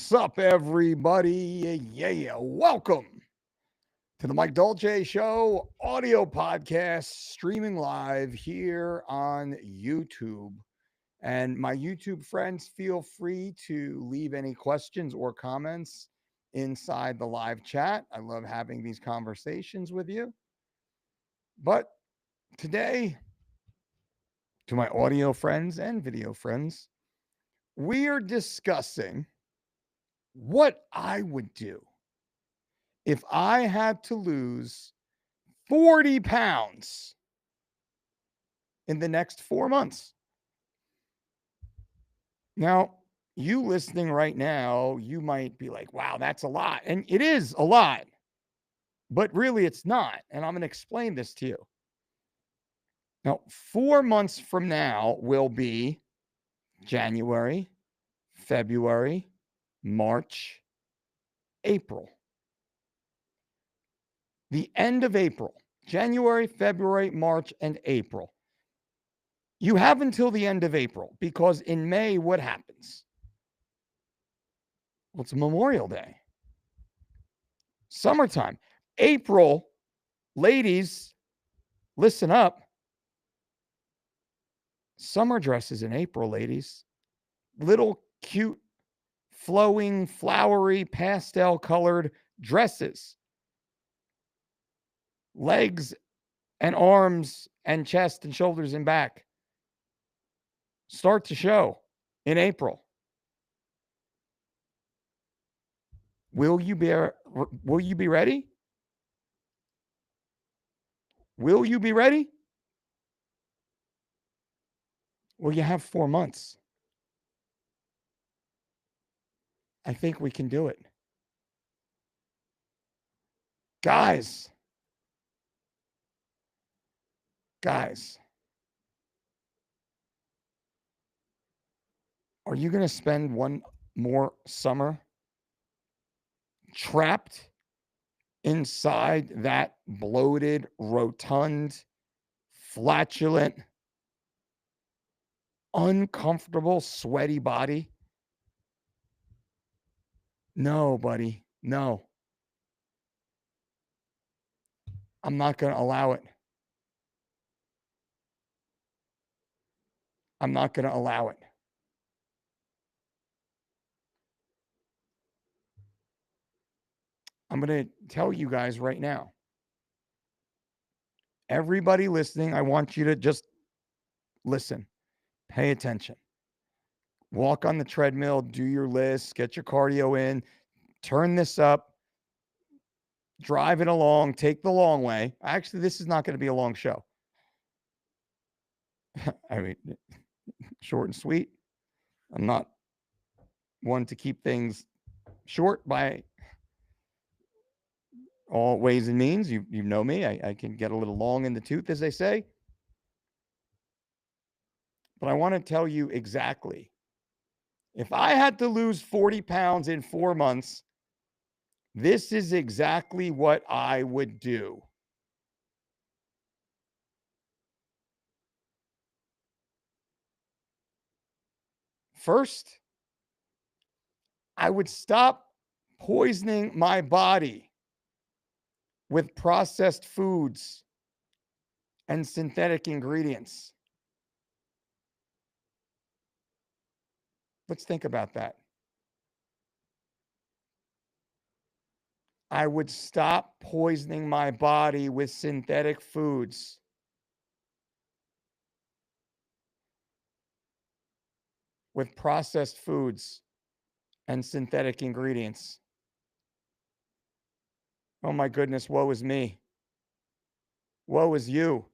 What's up, everybody? Yeah, welcome to the Mike Dolce Show audio podcast streaming live here on YouTube. And my YouTube friends, feel free to leave any questions or comments inside the live chat. I love having these conversations with you. But today, to my audio friends and video friends, we are discussing what I would do if I had to lose 40 pounds in the next 4 months. Now, you listening right now, you might be like, wow, that's a lot. And it is a lot, but really it's not. And I'm going to explain this to you. Now, 4 months from now will be January, February, March, April. The end of April, January, February, March, and April. You have until the end of April, because in May, what happens? Well, it's Memorial Day. Summertime. April, ladies, listen up. Summer dresses in April, ladies. Little cute, flowing, flowery, pastel colored dresses. Legs and arms and chest and shoulders and back start to show in April. Will you be ready? Will you be ready? Well, you have 4 months. I think we can do it. Guys, are you going to spend one more summer trapped inside that bloated, rotund, flatulent, uncomfortable, sweaty body? No, buddy. No. I'm not going to allow it. I'm not going to allow it. I'm going to tell you guys right now. Everybody listening, I want you to just listen. Pay attention. Walk on the treadmill, do your list, get your cardio in, turn this up, drive it along, take the long way. Actually, this is not going to be a long show. I mean, short and sweet. I'm not one to keep things short by all ways and means. You know me. I can get a little long in the tooth, as they say. But I want to tell you exactly. If I had to lose 40 pounds in 4 months, this is exactly what I would do. First, I would stop poisoning my body with processed foods and synthetic ingredients. Let's think about that. I would stop poisoning my body with synthetic foods. With processed foods and synthetic ingredients. Oh my goodness, woe is me. Woe is you.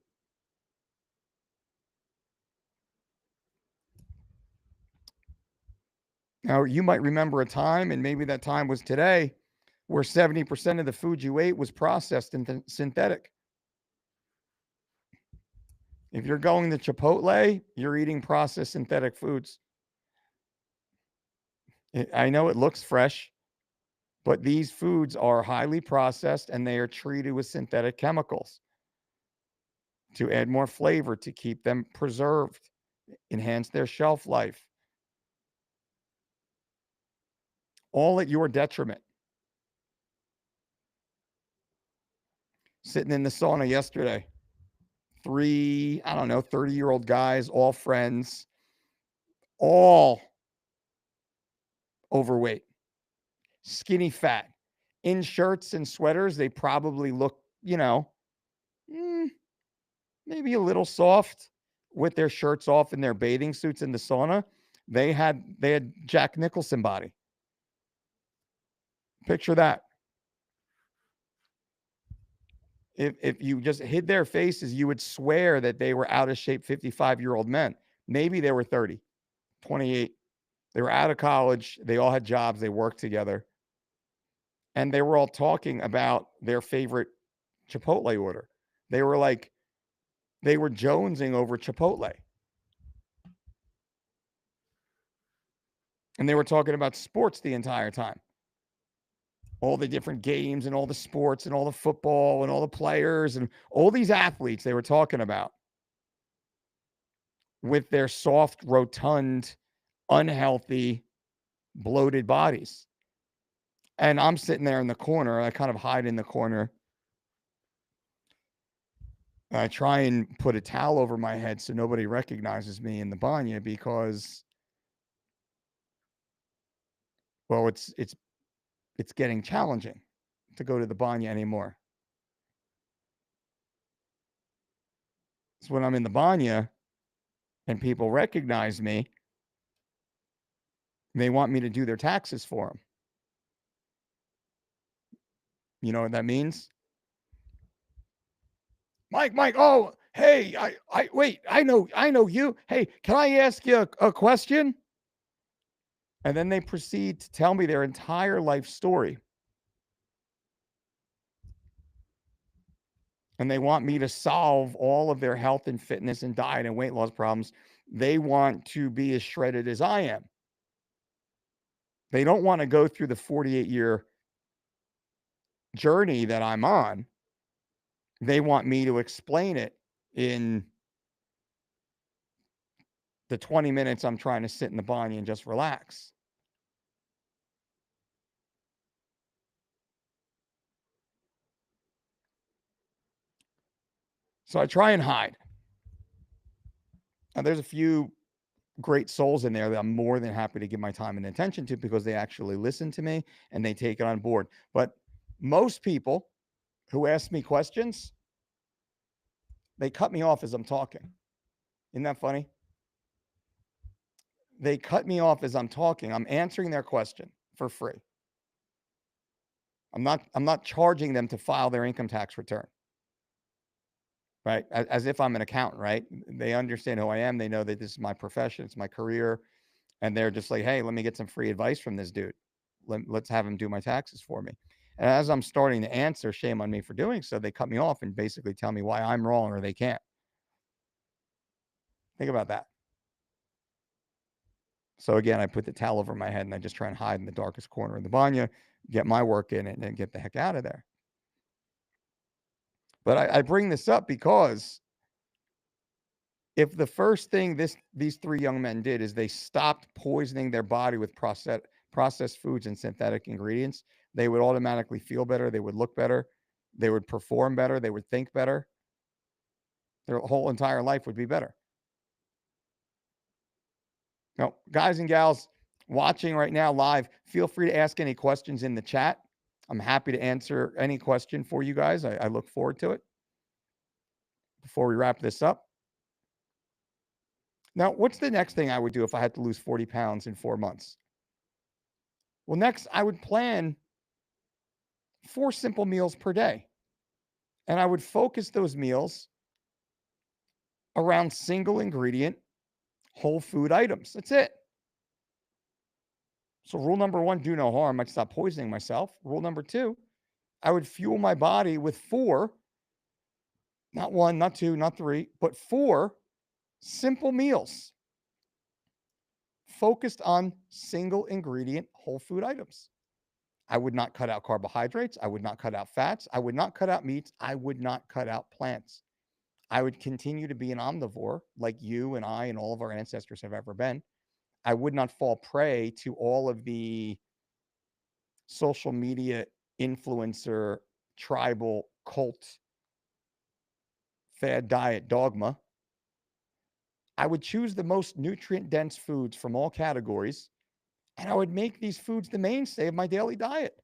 Now, you might remember a time, and maybe that time was today, where 70% of the food you ate was processed and synthetic. If you're going to Chipotle, you're eating processed synthetic foods. I know it looks fresh, but these foods are highly processed and they are treated with synthetic chemicals to add more flavor, to keep them preserved, enhance their shelf life. all at your detriment. Sitting in the sauna yesterday, 3, I don't know, 30-year-old guys, all friends, all overweight, skinny fat, in shirts and sweaters. They probably look, maybe a little soft with their shirts off in their bathing suits in the sauna. They had Jack Nicholson body. Picture that. If you just hid their faces, you would swear that they were out of shape 55-year-old men. Maybe they were 30, 28. They were out of college. They all had jobs. They worked together. And they were all talking about their favorite Chipotle order. They were jonesing over Chipotle. And they were talking about sports the entire time. All the different games and all the sports and all the football and all the players and all these athletes they were talking about with their soft, rotund, unhealthy, bloated bodies. And I'm sitting there in the corner. I kind of hide in the corner. I try and put a towel over my head so nobody recognizes me in the banya because, well, it's getting challenging to go to the banya anymore. So when I'm in the banya and people recognize me, they want me to do their taxes for them. You know what that means? Mike, oh, hey, wait, I know you. Hey, can I ask you a question? And then they proceed to tell me their entire life story. And they want me to solve all of their health and fitness and diet and weight loss problems. They want to be as shredded as I am. They don't want to go through the 48-year journey that I'm on. They want me to explain it in the 20 minutes I'm trying to sit in the banya and just relax. So I try and hide. Now, there's a few great souls in there that I'm more than happy to give my time and attention to because they actually listen to me and they take it on board. But most people who ask me questions, they cut me off as I'm talking. Isn't that funny? They cut me off as I'm talking. I'm answering their question for free. I'm not charging them to file their income tax return. Right? As if I'm an accountant, right? They understand who I am. They know that this is my profession. It's my career. And they're just like, hey, let me get some free advice from this dude. Let's have him do my taxes for me. And as I'm starting to answer, shame on me for doing so, they cut me off and basically tell me why I'm wrong or they can't. Think about that. So again, I put the towel over my head and I just try and hide in the darkest corner of the banya, get my work in and then get the heck out of there. But I bring this up because if the first thing these 3 young men did is they stopped poisoning their body with processed foods and synthetic ingredients, they would automatically feel better. They would look better. They would perform better. They would think better. Their whole entire life would be better. Now, guys and gals watching right now live, feel free to ask any questions in the chat. I'm happy to answer any question for you guys. I look forward to it. Before we wrap this up. Now, what's the next thing I would do if I had to lose 40 pounds in 4 months? Well, next, I would plan 4 simple meals per day. And I would focus those meals around single ingredient, whole food items. That's it. So rule number 1, do no harm. I'd stop poisoning myself. Rule number 2, I would fuel my body with 4, not 1, not 2, not 3, but 4 simple meals focused on single ingredient, whole food items. I would not cut out carbohydrates. I would not cut out fats. I would not cut out meats. I would not cut out plants. I would continue to be an omnivore like you and I and all of our ancestors have ever been. I would not fall prey to all of the social media influencer tribal cult fad diet dogma, I would choose the most nutrient dense foods from all categories, and I would make these foods the mainstay of my daily diet.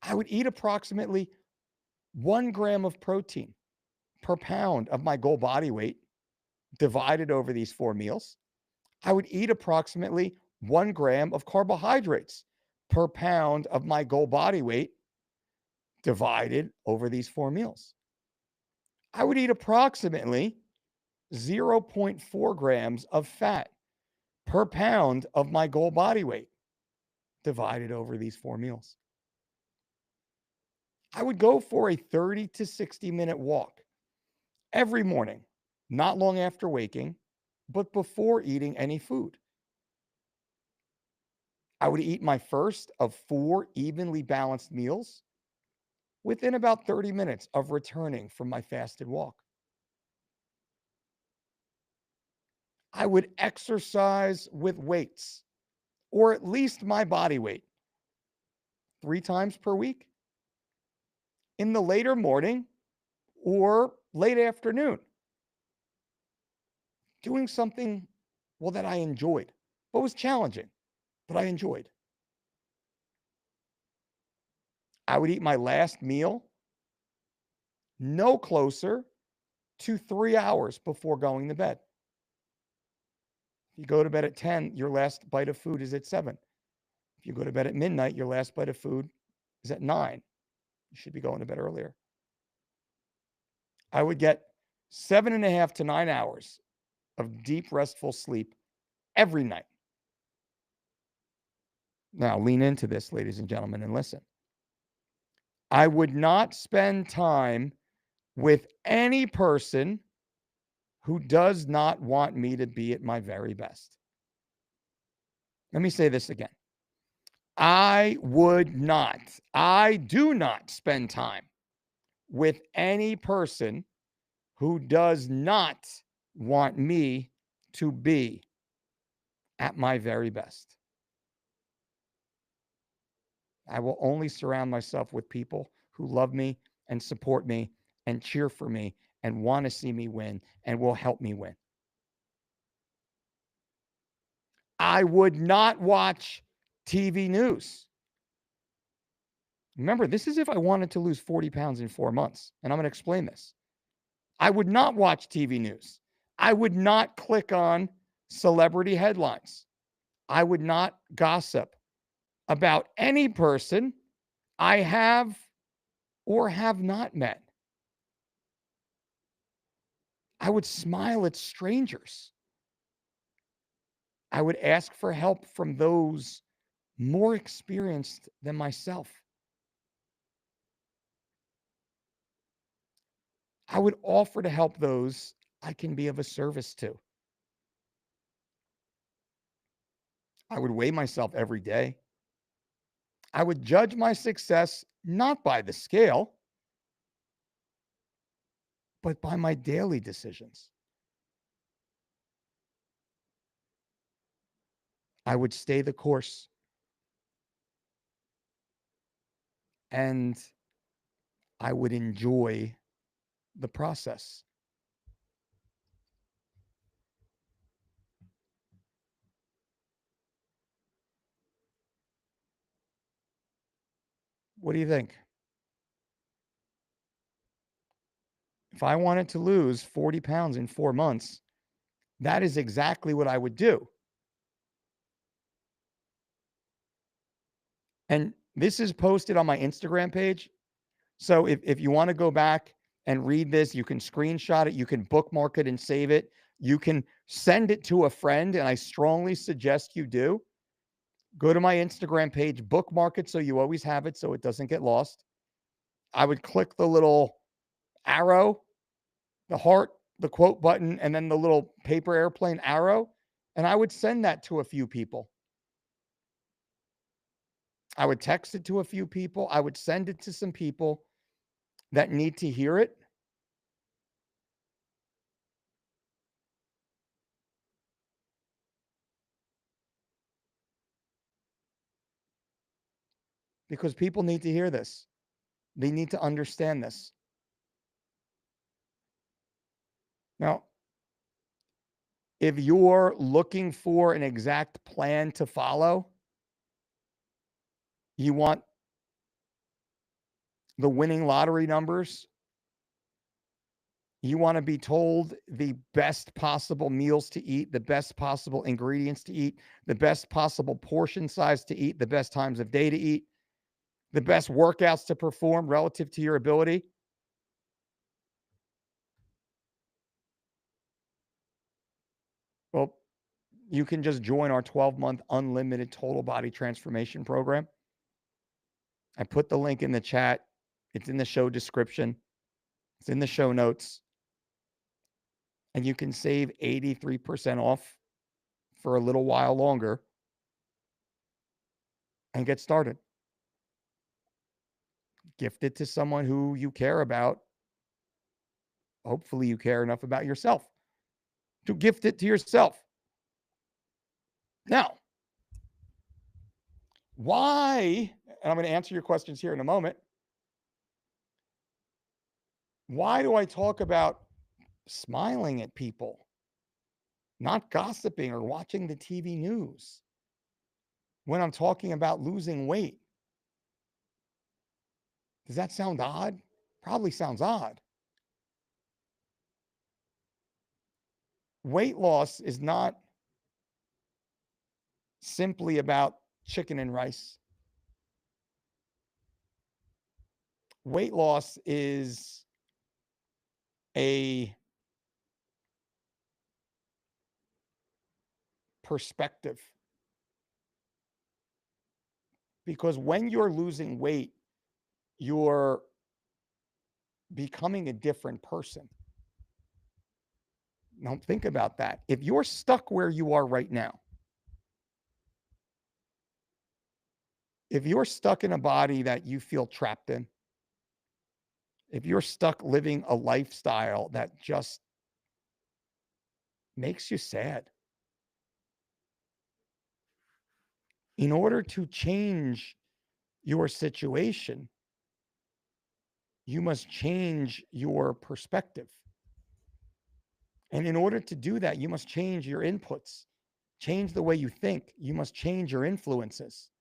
I would eat approximately 1 gram of protein per pound of my goal body weight divided over these 4 meals. I would eat approximately 1 gram of carbohydrates per pound of my goal body weight divided over these 4 meals. I would eat approximately 0.4 grams of fat per pound of my goal body weight divided over these 4 meals. I would go for a 30 to 60-minute walk every morning, not long after waking, but before eating any food. I would eat my first of 4 evenly balanced meals within about 30 minutes of returning from my fasted walk. I would exercise with weights, or at least my body weight, 3 times per week in the later morning or late afternoon, doing something, well, that I enjoyed, but was challenging, but I enjoyed. I would eat my last meal no closer to 3 hours before going to bed. If you go to bed at 10, your last bite of food is at 7. If you go to bed at midnight, your last bite of food is at 9. You should be going to bed earlier. I would get 7.5 to 9 hours of deep, restful sleep every night. Now, lean into this, ladies and gentlemen, and listen. I would not spend time with any person who does not want me to be at my very best. Let me say this again. I do not spend time with any person who does not want me to be at my very best. I will only surround myself with people who love me and support me and cheer for me and want to see me win and will help me win. I would not watch TV news. Remember, this is if I wanted to lose 40 pounds in 4 months, and I'm going to explain this. I would not watch TV news. I would not click on celebrity headlines. I would not gossip about any person I have or have not met. I would smile at strangers. I would ask for help from those more experienced than myself. I would offer to help those I can be of a service to. I would weigh myself every day. I would judge my success not by the scale, but by my daily decisions. I would stay the course. And I would enjoy the process. What do you think? If I wanted to lose 40 pounds in 4 months, that is exactly what I would do. And this is posted on my Instagram page. So if you want to go back and read this, you can screenshot it, you can bookmark it and save it. You can send it to a friend, and I strongly suggest you do. Go to my Instagram page, bookmark it so you always have it so it doesn't get lost. I would click the little arrow, the heart, the quote button, and then the little paper airplane arrow, and I would send that to a few people. I would text it to a few people. I would send it to some people that need to hear it. because people need to hear this. They need to understand this. Now, if you're looking for an exact plan to follow, you want the winning lottery numbers, you want to be told the best possible meals to eat, the best possible ingredients to eat, the best possible portion size to eat, the best times of day to eat, the best workouts to perform relative to your ability. Well, you can just join our 12-month unlimited total body transformation program. I put the link in the chat. It's in the show description. It's in the show notes. And you can save 83% off for a little while longer and get started. Gift it to someone who you care about. Hopefully you care enough about yourself to gift it to yourself. Now, why, and I'm going to answer your questions here in a moment. Why do I talk about smiling at people, not gossiping or watching the TV news when I'm talking about losing weight? Does that sound odd? Probably sounds odd. Weight loss is not simply about chicken and rice. Weight loss is a perspective. Because when you're losing weight, you're becoming a different person. Now, think about that. If you're stuck where you are right now, if you're stuck in a body that you feel trapped in, if you're stuck living a lifestyle that just makes you sad, in order to change your situation, you must change your perspective. And in order to do that, you must change your inputs, change the way you think. You must change your influences.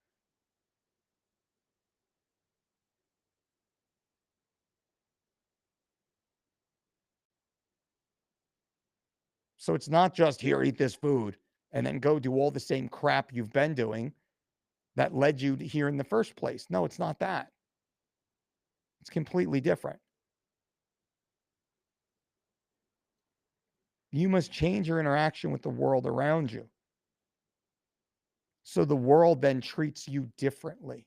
So it's not just here, eat this food, and then go do all the same crap you've been doing that led you to here in the first place. No, it's not that. It's completely different. You must change your interaction with the world around you, so the world then treats you differently.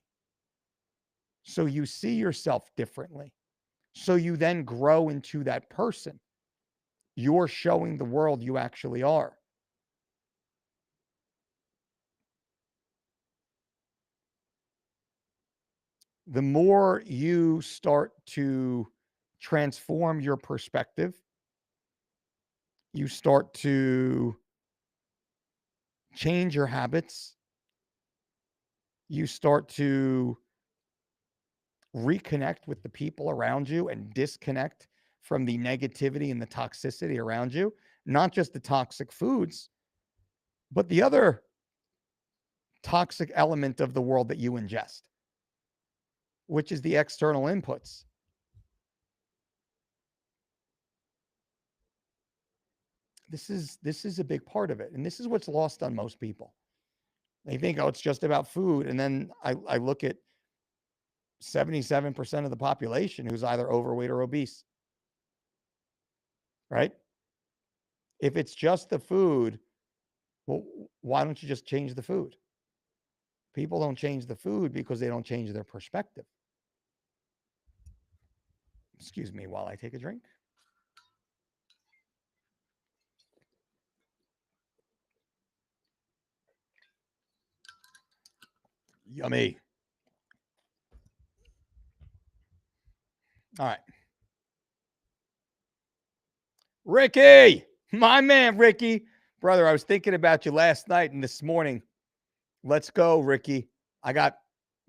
So you see yourself differently. So you then grow into that person. You're showing the world you actually are. The more you start to transform your perspective, you start to change your habits, you start to reconnect with the people around you and disconnect from the negativity and the toxicity around you, not just the toxic foods, but the other toxic element of the world that you ingest, which is the external inputs. This is a big part of it. And this is what's lost on most people. They think, oh, it's just about food. And then I look at 77% of the population who's either overweight or obese, right? If it's just the food, well, why don't you just change the food? People don't change the food because they don't change their perspective. Excuse me while I take a drink. Yummy. All right. Ricky, my man, Ricky. Brother, I was thinking about you last night and this morning. Let's go, Ricky. I got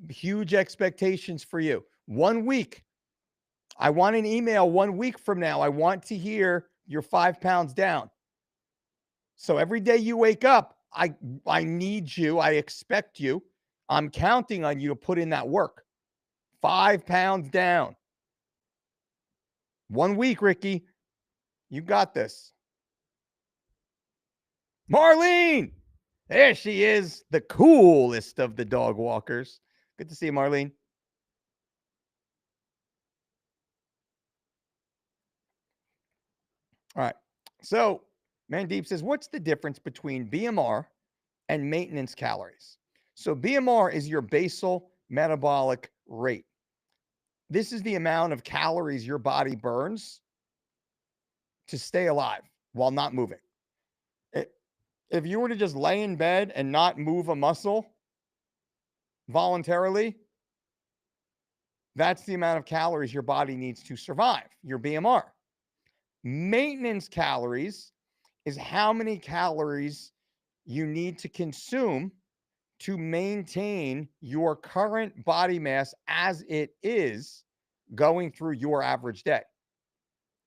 huge expectations for you. 1 week. I want an email 1 week from now. I want to hear you're 5 pounds down. So every day you wake up, I need you. I expect you. I'm counting on you to put in that work. 5 pounds down. 1 week, Ricky. You got this. Marlene. There she is, the coolest of the dog walkers. Good to see you, Marlene. All right. So Mandeep says, what's the difference between BMR and maintenance calories? So BMR is your basal metabolic rate. This is the amount of calories your body burns to stay alive while not moving. If you were to just lay in bed and not move a muscle voluntarily, that's the amount of calories your body needs to survive, your BMR. Maintenance calories is how many calories you need to consume to maintain your current body mass as it is going through your average day.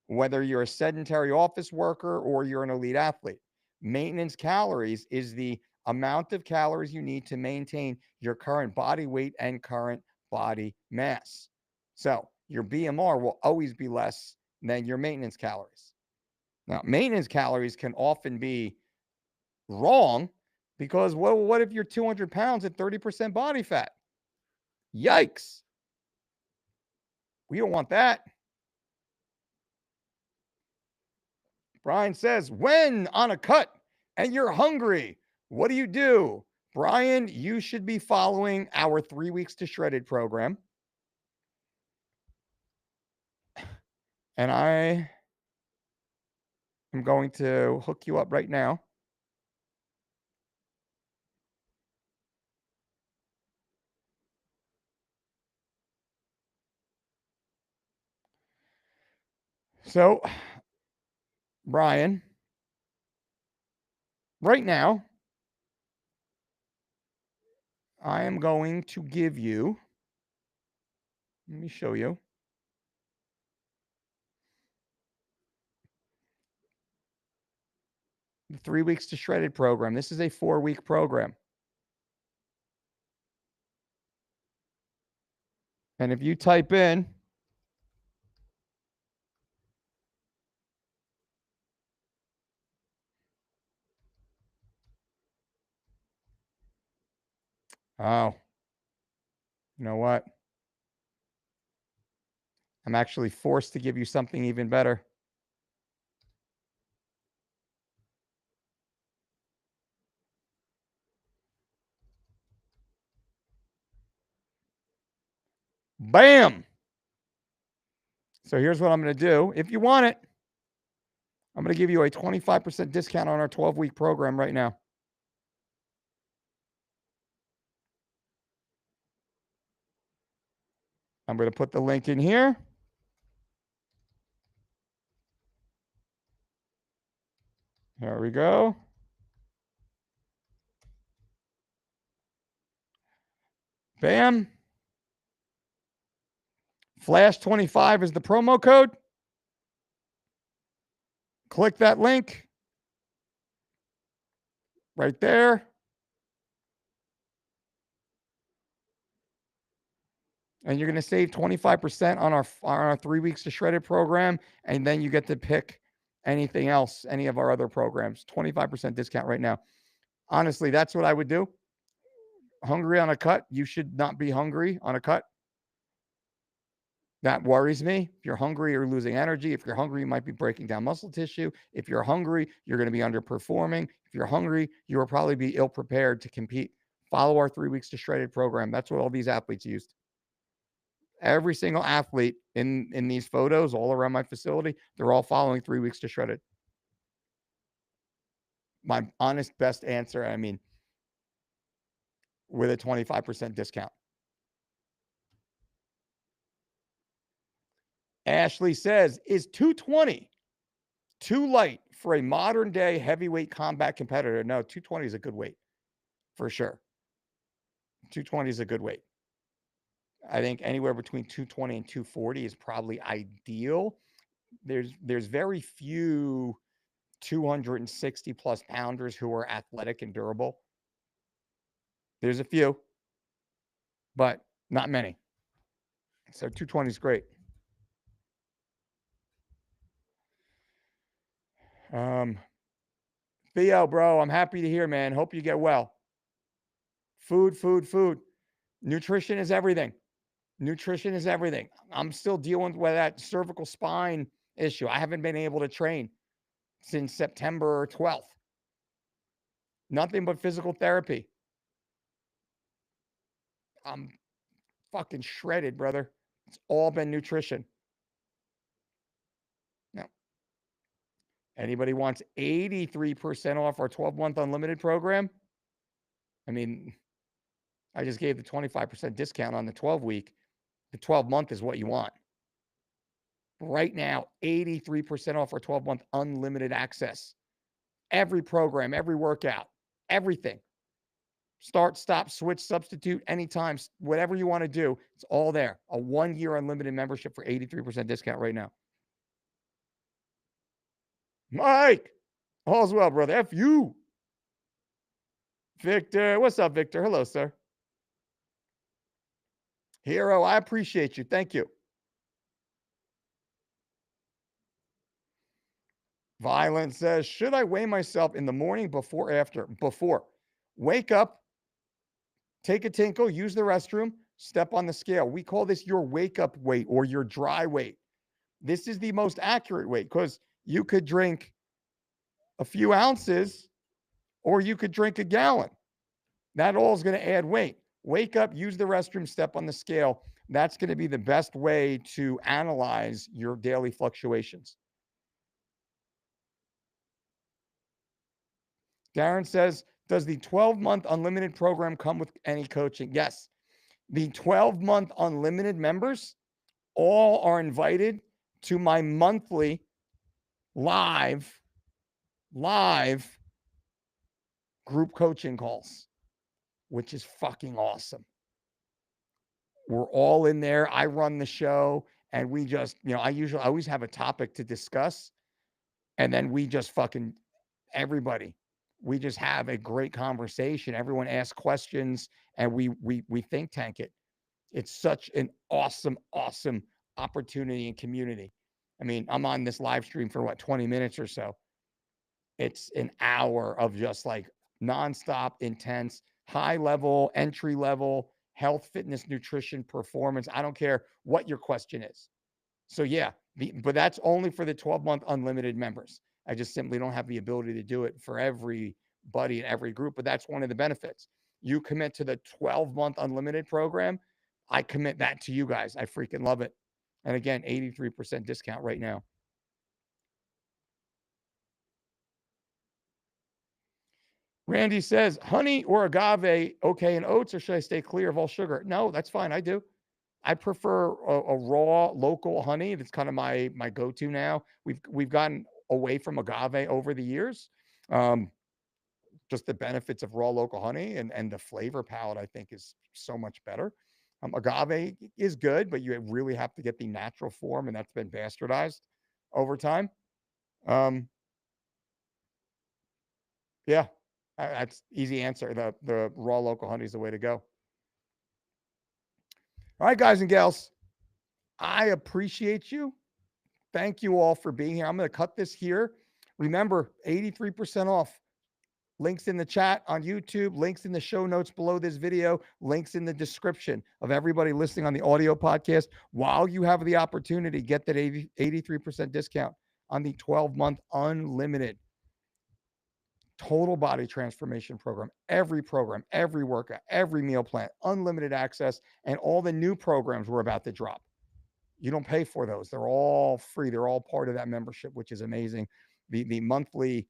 Whether you're a sedentary office worker or you're an elite athlete, maintenance calories is the amount of calories you need to maintain your current body weight and current body mass. So your BMR will always be less than your maintenance calories. Now, maintenance calories can often be wrong because, well, what if you're 200 pounds at 30% body fat? Yikes. We don't want that. Brian says, when on a cut and you're hungry, what do you do? Brian, you should be following our 3 weeks to shredded program. And I am going to hook you up right now. So, Brian, right now, I am going to give you, let me show you. The 3 weeks to shredded program. This is a 4-week program. And if you type in oh, you know what? I'm actually forced to give you something even better. Bam! So here's what I'm going to do. If you want it, I'm going to give you a 25% discount on our 12-week program right now. I'm going to put the link in here. There we go. Bam. Flash 25 is the promo code. Click that link right there. And you're going to save 25% on our 3 weeks to shredded program. And then you get to pick anything else, any of our other programs. 25% discount right now. Honestly, that's what I would do. Hungry on a cut. You should not be hungry on a cut. That worries me. If you're hungry, you're losing energy. If you're hungry, you might be breaking down muscle tissue. If you're hungry, you're going to be underperforming. If you're hungry, you will probably be ill prepared to compete. Follow our 3 weeks to shredded program. That's what all these athletes used. Every single athlete in these photos all around my facility, they're all following 3 weeks to shredded. My honest best answer, I mean, with a 25% discount. Ashley says, is 220 too light for a modern day heavyweight combat competitor? No, 220 is a good weight for sure. 220 is a good weight. I think anywhere between 220 and 240 is probably ideal. There's very few 260 plus pounders who are athletic and durable. There's a few, but not many. So 220 is great. Theo, bro, I'm happy to hear, man. Hope you get well. Food, food, food. Nutrition is everything. Nutrition is everything. I'm still dealing with that cervical spine issue. I haven't been able to train since September 12th. Nothing but physical therapy. I'm fucking shredded, brother. It's all been nutrition. Now, anybody wants 83% off our 12-month unlimited program? I mean, I just gave the 25% discount on the 12-week. The 12-month is what you want. Right now, 83% off our 12-month unlimited access. Every program, every workout, everything. Start, stop, switch, substitute, anytime, whatever you want to do, it's all there. A 1-year unlimited membership for 83% discount right now. Mike, all's well, brother. F you. Victor, what's up, Victor? Hello, sir. Hero, I appreciate you. Thank you. Violence says, should I weigh myself in the morning, before, after? Before. Wake up, take a tinkle, use the restroom, step on the scale. We call this your wake up weight or your dry weight. This is the most accurate weight because you could drink a few ounces or you could drink a gallon. That all is going to add weight. Wake up, use the restroom, step on the scale. That's going to be the best way to analyze your daily fluctuations. Darren says, does the 12-month unlimited program come with any coaching? Yes. The 12-month unlimited members all are invited to my monthly live group coaching calls, which is fucking awesome. We're all in there. I run the show and we just, I always have a topic to discuss. And then we just fucking, everybody, we just have a great conversation. Everyone asks questions and we think tank it. It's such an awesome opportunity and community. I mean, I'm on this live stream for 20 minutes or so. It's an hour of just like nonstop, intense, high level, entry level, health, fitness, nutrition, performance. I don't care what your question is. So yeah, but that's only for the 12-month unlimited members. I just simply don't have the ability to do it for everybody in every group, but that's one of the benefits. You commit to the 12-month unlimited program, I commit that to you guys. I freaking love it. And again, 83% discount right now. Randy says, honey or agave, okay, and oats, or should I stay clear of all sugar? No, that's fine. I do. I prefer a raw local honey. That's kind of my go-to now. We've gotten away from agave over the years. Just the benefits of raw local honey and the flavor palette, I think, is so much better. Agave is good, but you really have to get the natural form, and that's been bastardized over time. Yeah, that's easy answer. The raw local honey is the way to go. All right, guys and gals, I appreciate you. Thank you all for being here. I'm going to cut this here. Remember, 83% off. Links in the chat on YouTube, links in the show notes below this video, links in the description of everybody listening on the audio podcast. While you have the opportunity, get that 83% discount on the 12-month unlimited total body transformation program, every workout, every meal plan, unlimited access, and all the new programs we're about to drop. You don't pay for those. They're all free. They're all part of that membership, which is amazing. The monthly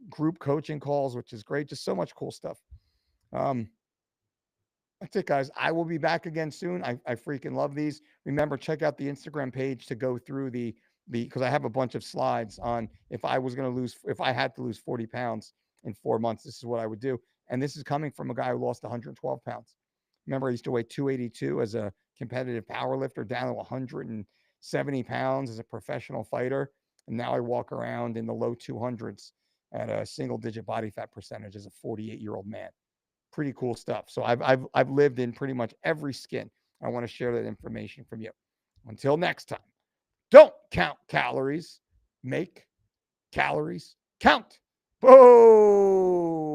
group coaching calls, which is great. Just so much cool stuff. That's it, guys. I will be back again soon. I freaking love these. Remember, check out the Instagram page to go through because I have a bunch of slides on if I had to lose 40 pounds in 4 months, this is what I would do. And this is coming from a guy who lost 112 pounds. Remember, I used to weigh 282 as a competitive power lifter, down to 170 pounds as a professional fighter. And now I walk around in the low 200s at a single digit body fat percentage as a 48-year-old man. Pretty cool stuff. So I've lived in pretty much every skin. I want to share that information from you. Until next time, don't count calories, make calories count. Boom.